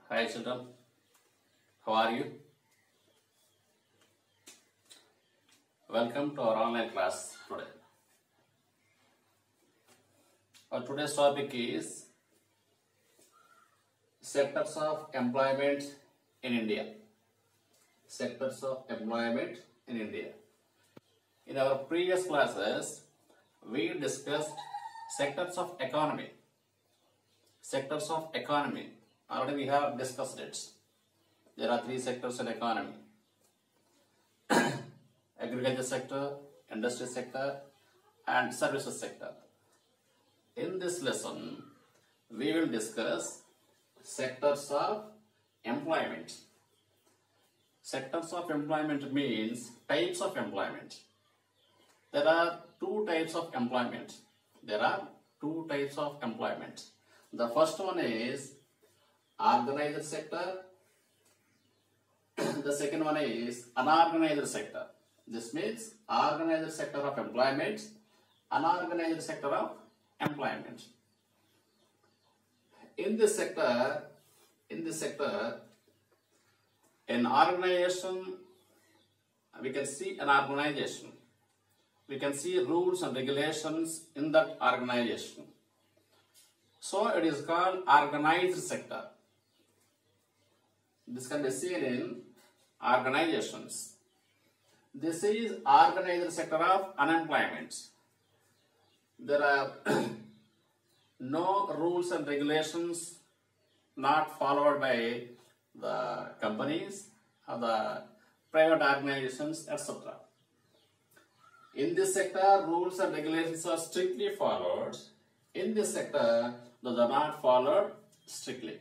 Hi children, how are you? Welcome to our online class today. Our today's topic is sectors of employment in India. Sectors of employment in India. In our previous classes, we discussed sectors of economy. Sectors of economy. Already we have discussed it. There are three sectors in economy. Agriculture sector, industry sector, and services sector. In this lesson, we will discuss sectors of employment. Sectors of employment means types of employment. There are two types of employment. The first one is organized sector. The second one is unorganized sector. This means organized sector of employment, unorganized sector of employment. In this sector, an organization, we can see an organization. We can see rules and regulations in that organization. So it is called organized sector. This can be seen in organizations. This is organized sector of unemployment. There are no rules and regulations not followed by the companies or the private organizations, etc. In this sector, rules and regulations are strictly followed. In this sector, those are not followed strictly.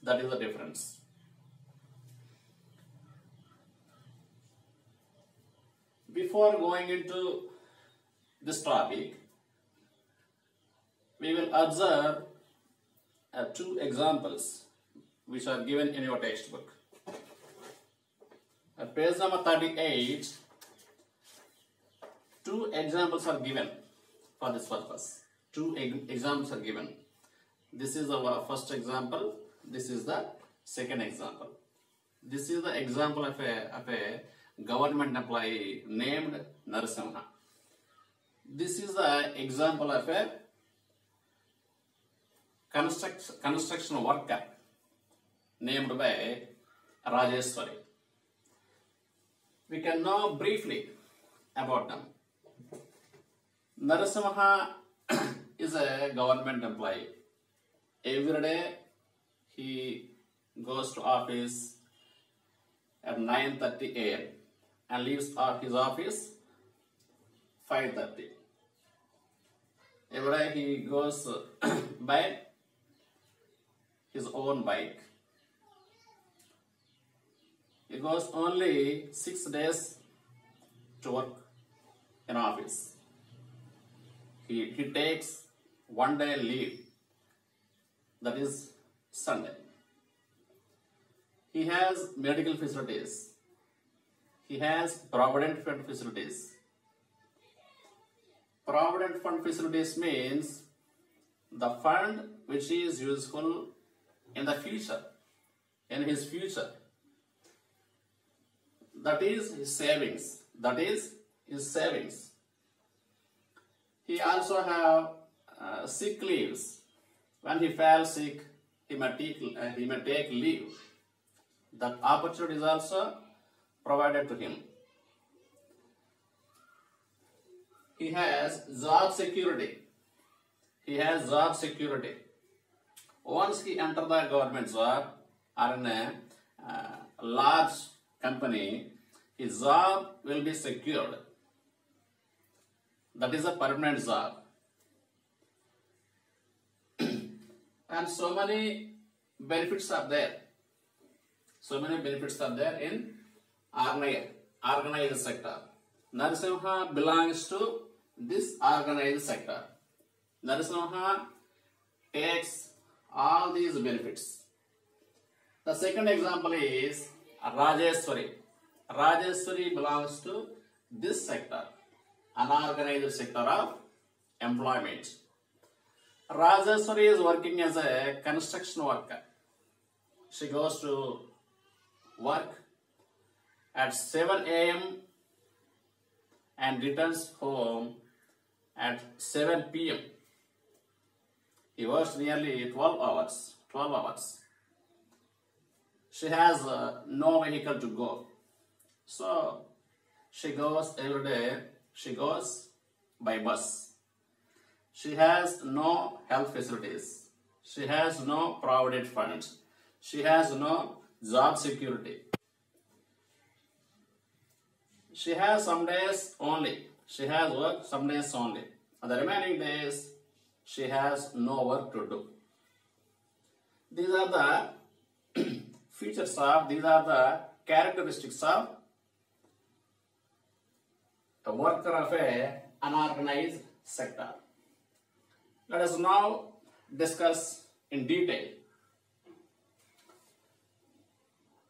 That is the difference. Before going into this topic, we will observe two examples which are given in your textbook. At page number 38, two examples are given for this purpose. Two examples are given. This is our first example. This is the second example. This is the example of a government employee named Narasimha. This is the example of a construction worker named by Rajeshwari. We can know briefly about them. Narasimha is a government employee. Every day he goes to office at 9:30 a.m. and leaves his office 5:30. Every day he goes by his own bike. He goes only 6 days to work in office. He takes 1 day leave, that is Sunday. He has medical facilities. He has provident fund facilities. Provident fund facilities means the fund which is useful in the future, in his future. That is his savings. He also have sick leaves. When he falls sick, he may take leave. That opportunity is also provided to him. He has job security. Once he enters the government job or in a large company, his job will be secured. That is a permanent job. And so many benefits are there. In organized sector. Narasimha belongs to this organized sector. Narasimha takes all these benefits. The second example is Rajeshwari. Rajeshwari belongs to this sector, unorganized sector of employment. Rajeshwari is working as a construction worker. she goes to work at 7 a.m. and returns home at 7 p.m. He works nearly 12 hours. 12 hours. She has no vehicle to go. So she goes every day. She goes by bus. She has no health facilities. She has no provident funds. She has no job security. She has some days only. She has work some days only. And the remaining days, she has no work to do. These are the features of, these are the characteristics of a worker of an unorganized sector. Let us now discuss in detail.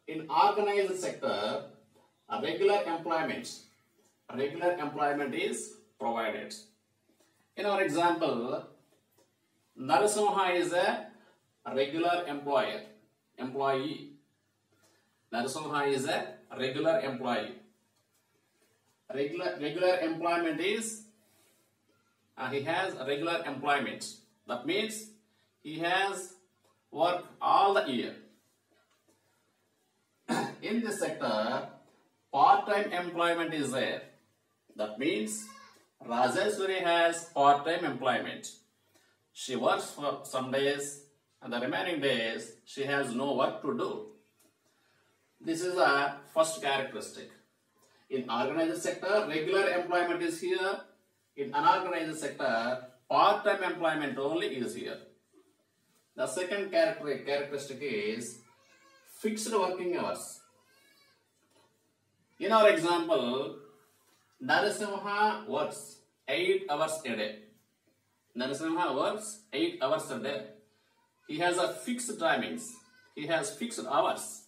In organized sector, a regular employment is provided. In our example, Narasimha is a regular employee. Narasimha is a regular employee. Regular employment is he has a regular employment. That means he has work all the year. In this sector, part-time employment is there. That means Rajeshwari has part-time employment. She works for some days and the remaining days she has no work to do. This is the first characteristic. In organized sector, regular employment is here. In unorganized sector, part-time employment only is here. The second characteristic is fixed working hours. In our example, Narasimha works 8 hours a day. Narasimha works 8 hours a day. He has a fixed timings. He has fixed hours.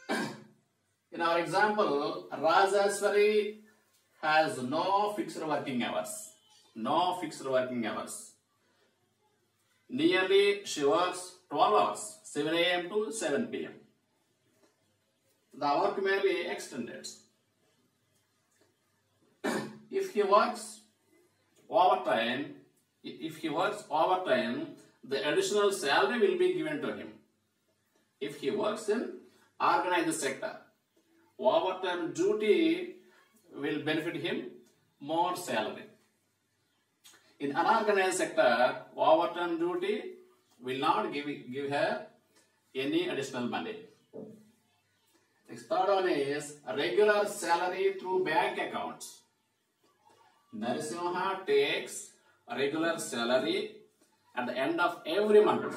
In our example, Rajeshwari has no fixed working hours. No fixed working hours. Nearly she works 12 hours, 7 a.m. to 7 p.m. The work may be extended. If he works overtime, the additional salary will be given to him. If he works in organized sector, overtime duty will benefit him more salary. In unorganized sector, overtime duty will not give her any additional money. The third one is regular salary through bank accounts. Narasimha takes a regular salary at the end of every month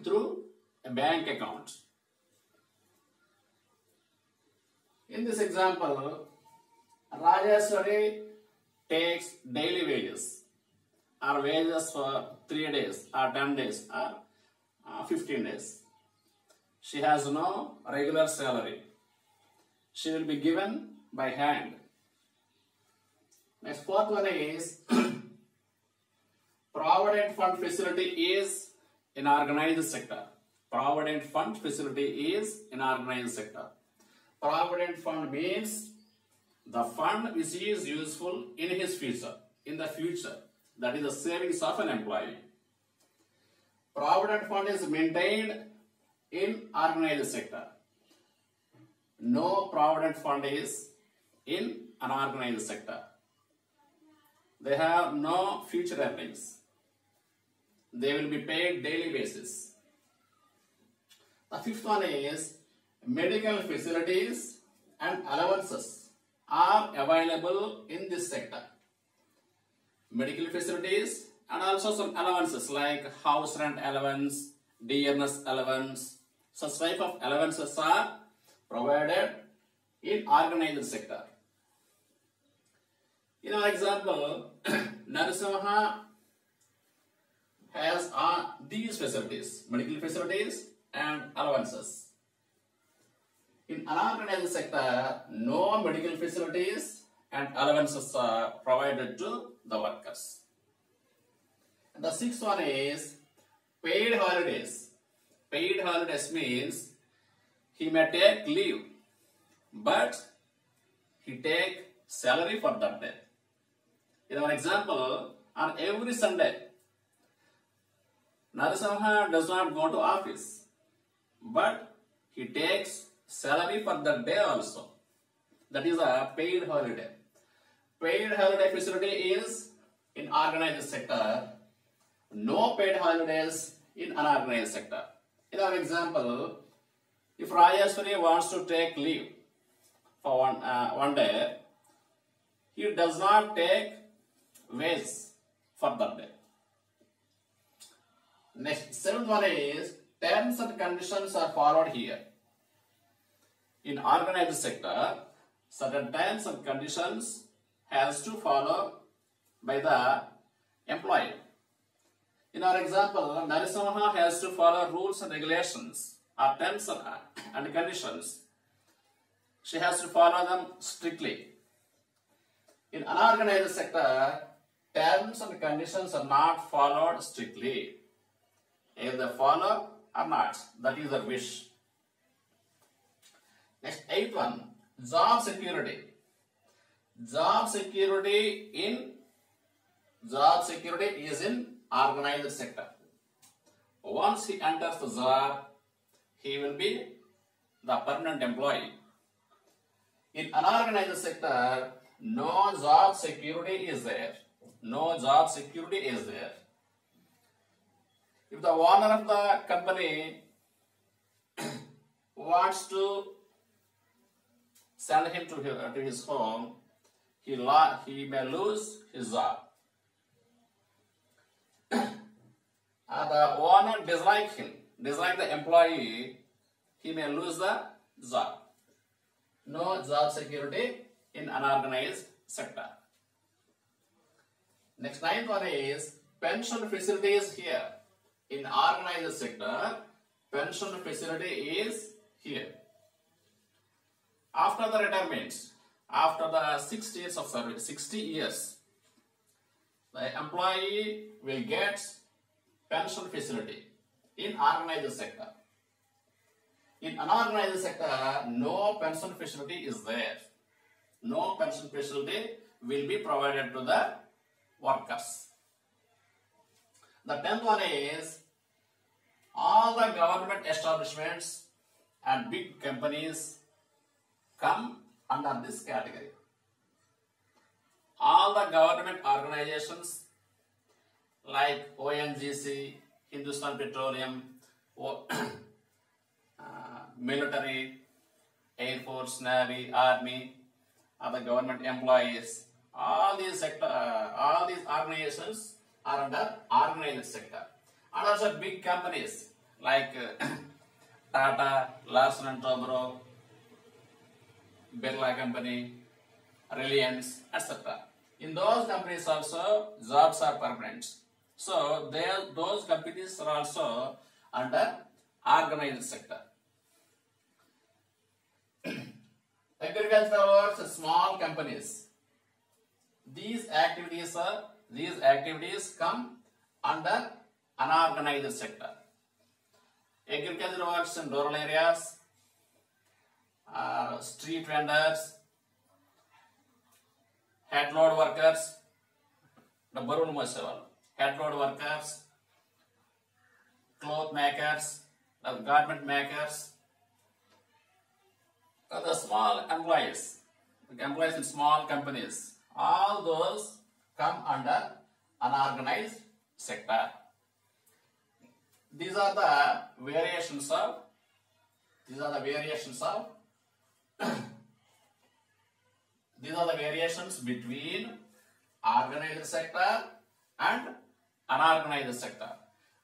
through a bank account. In this example, Rajeshwari takes daily wages or wages for 3 days or 10 days or 15 days. She has no regular salary. She will be given by hand. Next, fourth one is Provident Fund facility is in organized sector. Provident Fund facility is in organized sector. Provident Fund means the fund which is useful in his future, in the future. That is the savings of an employee. Provident Fund is maintained in organized sector. No Provident Fund is in unorganized sector. They have no future earnings. They will be paid daily basis. The fifth one is medical facilities and allowances are available in this sector. Medical facilities and also some allowances like house rent allowance, dearness allowance. Such type of allowances are provided in organized sector. In our example, Narasimha has these facilities, medical facilities and allowances. In unorganized sector, no medical facilities and allowances are provided to the workers. And the sixth one is paid holidays. Paid holidays means he may take leave, but he take salary for that day. In our example, on every Sunday, Narasimha does not go to office, but he takes salary for that day also. That is a paid holiday. Paid holiday facility is in organized sector. No paid holidays in unorganized sector. In our example, if Rajeshwari wants to take leave for one day, he does not take wage for that day. Next, seventh one is terms and conditions are followed here. In organized sector, certain terms and conditions has to follow by the employee. In our example, Narasimha has to follow rules and regulations or terms and conditions. She has to follow them strictly. In unorganized sector, terms and conditions are not followed strictly. Either they follow or not. That is their wish. Next, eighth one, job security. Job security is in organized sector. Once he enters the job, he will be the permanent employee. In unorganized sector, no job security is there. No job security is there. If the owner of the company wants to send him to his home, he may lose his job. The owner dislike the employee, he may lose the job. No job security in unorganized sector. Next, ninth one is pension facilities here. In organized sector, pension facility is here. After the retirement, after the 6 years of service, 60 years, the employee will get pension facility in organized sector. In unorganized sector, no pension facility is there. No pension facility will be provided to the workers. The 10th one is all the government establishments and big companies come under this category. All the government organizations like ONGC, Hindustan Petroleum, military, Air Force, Navy, Army, other government employees, all these organizations are under organized sector. And also big companies like Tata, Larsen & Toubro, Birla Company, Reliance, etc. In those companies also jobs are permanent. So those companies are also under organized sector. Agricultural works, small companies. These activities come under unorganized sector. Agricultural works in rural areas, street vendors, head load workers, head load workers, cloth makers, garment makers, the small employees in small companies, all those come under unorganized sector. These are the variations between organized sector and unorganized sector.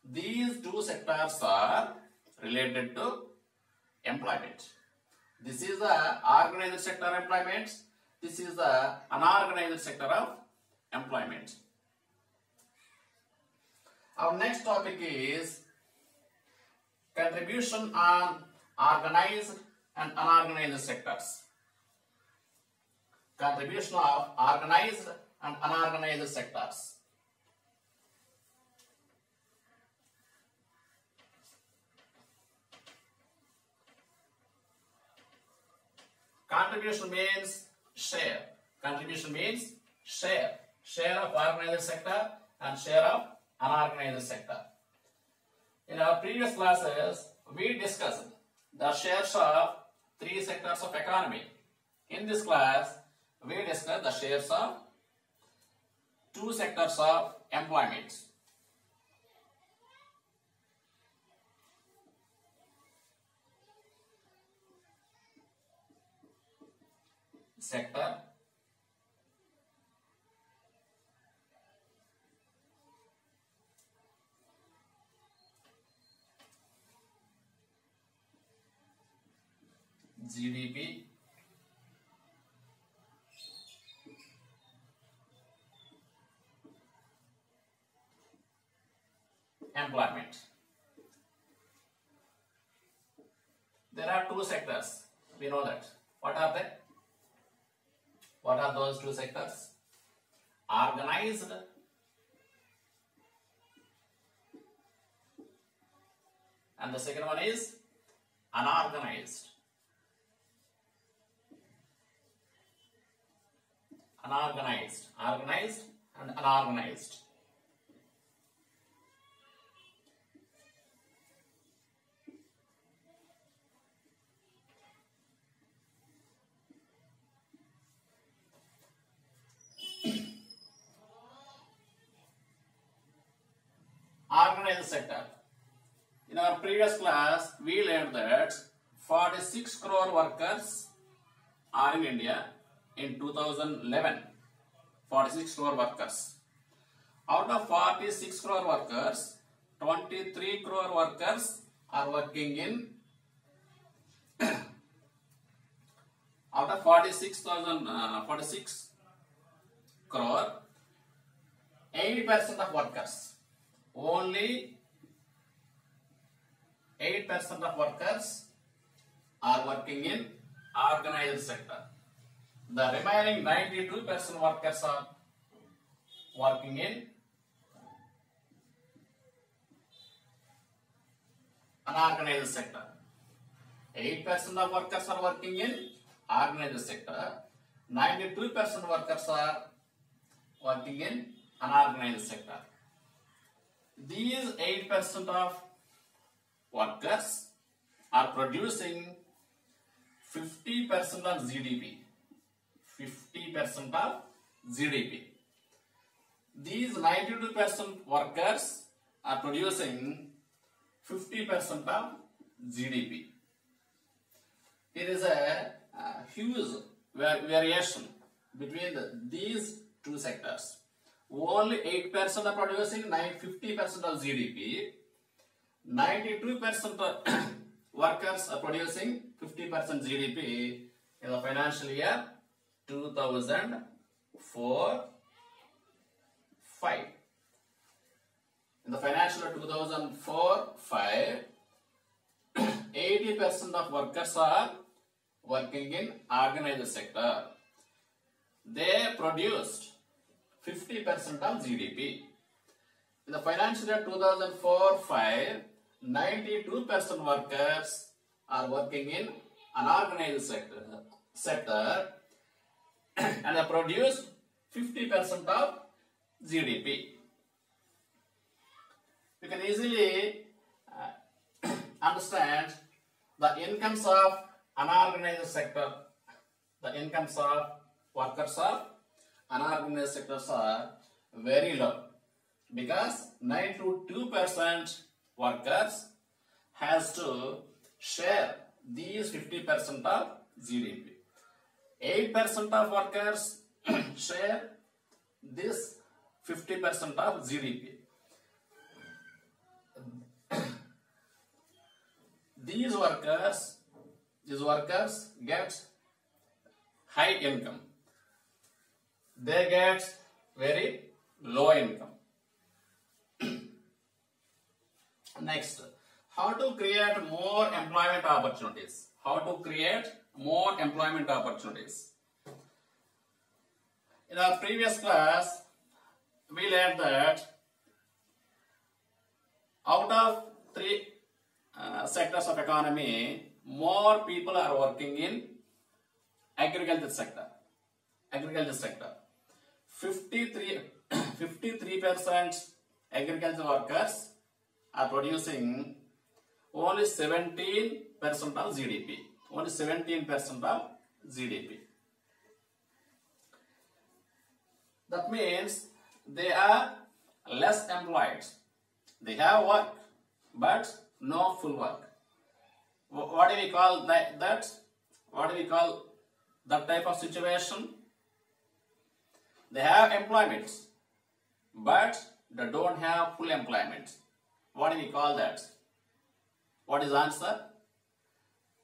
These two sectors are related to employment. This is the organized sector employment. This is the unorganized sector of employment. Our next topic is contribution on organized and unorganized sectors. Contribution of organized and unorganized sectors. Contribution means share. Contribution means share. Share of organized sector and share of unorganized sector. In our previous classes, we discussed the shares of three sectors of economy. In this class, we discussed the shares of two sectors of employment. Sector GDP employment. There are two sectors. We know that. What are they? What are those two sectors? Organized and the second one is unorganized. Unorganized, organized and unorganized. Organized sector. In our previous class, we learned that 46 crore workers are in India in 2011. 46 crore workers. Out of 46 crore workers, 23 crore workers are working in out of 46 crore, 8% of workers. Only 8% of workers are working in organized sector. The remaining 92% workers are working in unorganized sector. 8% of workers are working in organized sector. 92% workers are working in unorganized sector. These 8% of workers are producing 50% of GDP. 50% of GDP. These 92% workers are producing 50% of GDP. There is a huge variation between these two sectors. Only 8% are producing 50% of GDP. 92% of workers are producing 50% GDP in the financial year 2004-5. In the financial year 2004-5, 80% of workers are working in organized sector. They produced 50% of GDP. In the financial year 2004-5, 92% workers are working in unorganized sector and they produce 50% of GDP. You can easily understand the incomes of unorganized sector, the incomes of workers of unorganized sectors are very low because 92% workers has to share these 50% of GDP. 8% of workers share this 50% of GDP. These workers get high income. They get very low income. Next, how to create more employment opportunities. How to create more employment opportunities. In our previous class, we learned that out of three sectors of economy, more people are working in agriculture sector. Agriculture sector. 53% agriculture workers are producing only 17% of GDP. Only 17% of GDP. That means they are less employed. They have work, but no full work. What do we call that? What do we call that type of situation? They have employment, but they don't have full employment. What do we call that? What is the answer?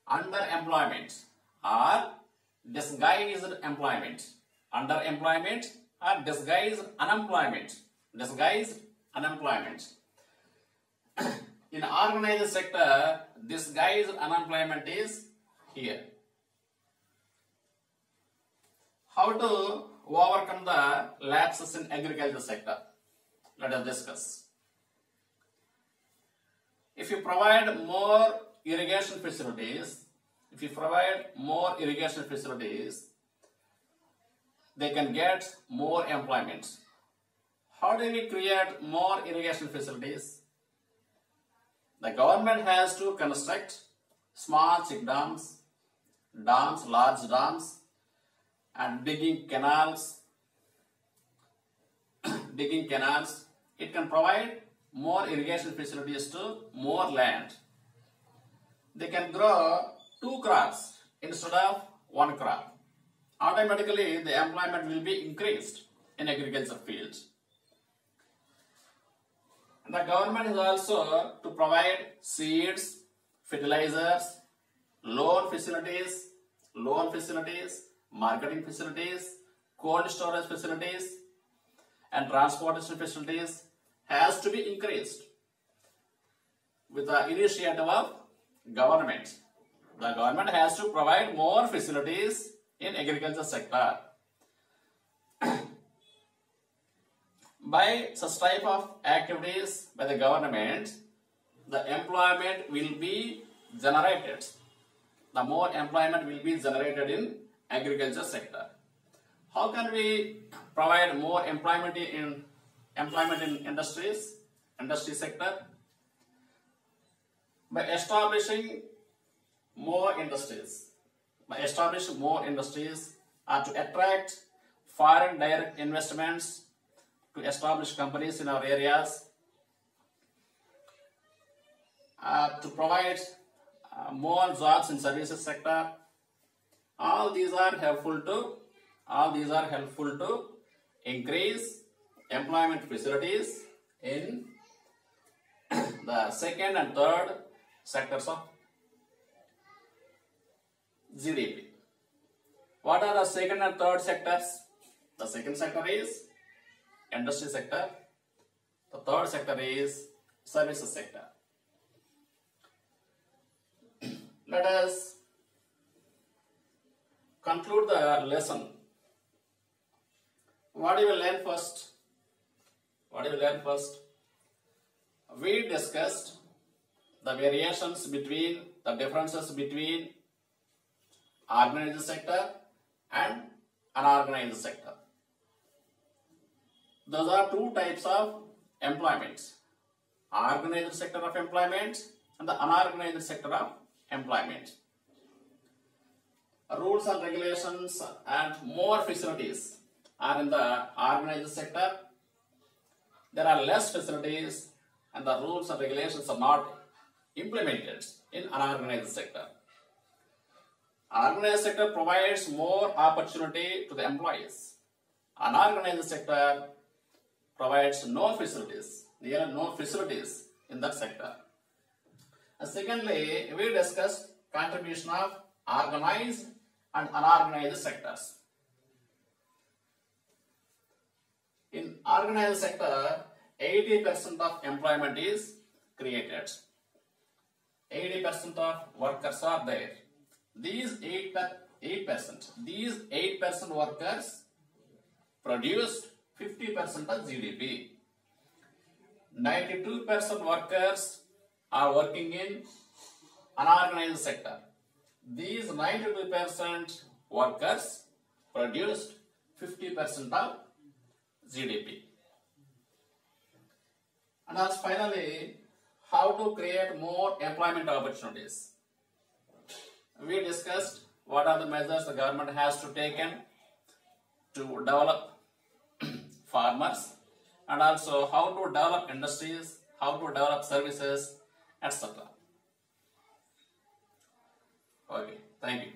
Underemployment or disguised employment. Underemployment or disguised unemployment. Disguised unemployment. In organized sector, disguised unemployment is here. How to overcome the lapses in agriculture sector? Let us discuss. If you provide more irrigation facilities, they can get more employment. How do we create more irrigation facilities? The government has to construct small check dams, large dams, and digging canals. It can provide more irrigation facilities to more land. They can grow 2 crops instead of 1 crop. Automatically, the employment will be increased in agriculture fields. And the government is also to provide seeds, fertilizers, loan facilities, marketing facilities, cold storage facilities, and transportation facilities has to be increased with the initiative of government. The government has to provide more facilities in agriculture sector. By such type of activities by the government, the employment will be generated. The more employment will be generated in agriculture sector. How can we provide more employment in industry sector? By establishing more industries. Or to attract foreign direct investments, to establish companies in our areas, to provide more jobs in services sector. All these are helpful to increase employment facilities in the second and third sectors of GDP. What are the second and third sectors? The second sector is industry sector. The third sector is services sector. Let us conclude the lesson. What you will learn first? We discussed the differences between organized sector and unorganized sector. Those are 2 types of employment. Organized sector of employment and the unorganized sector of employment. Rules and regulations and more facilities are in the organized sector. There are less facilities and the rules and regulations are not implemented in unorganized sector. Organized sector provides more opportunity to the employees. Unorganized sector provides no facilities in that sector. And secondly, we discussed contribution of organized and unorganized sectors. In organized sector, 80% of employment is created. 80% of workers are there. These 8% workers produced 50% of GDP. 92% workers are working in unorganized sector. These 92% workers produced 50% of GDP. And also finally, how to create more employment opportunities. We discussed what are the measures the government has to take in to develop farmers, and also how to develop industries, how to develop services, etc. Okay, thank you.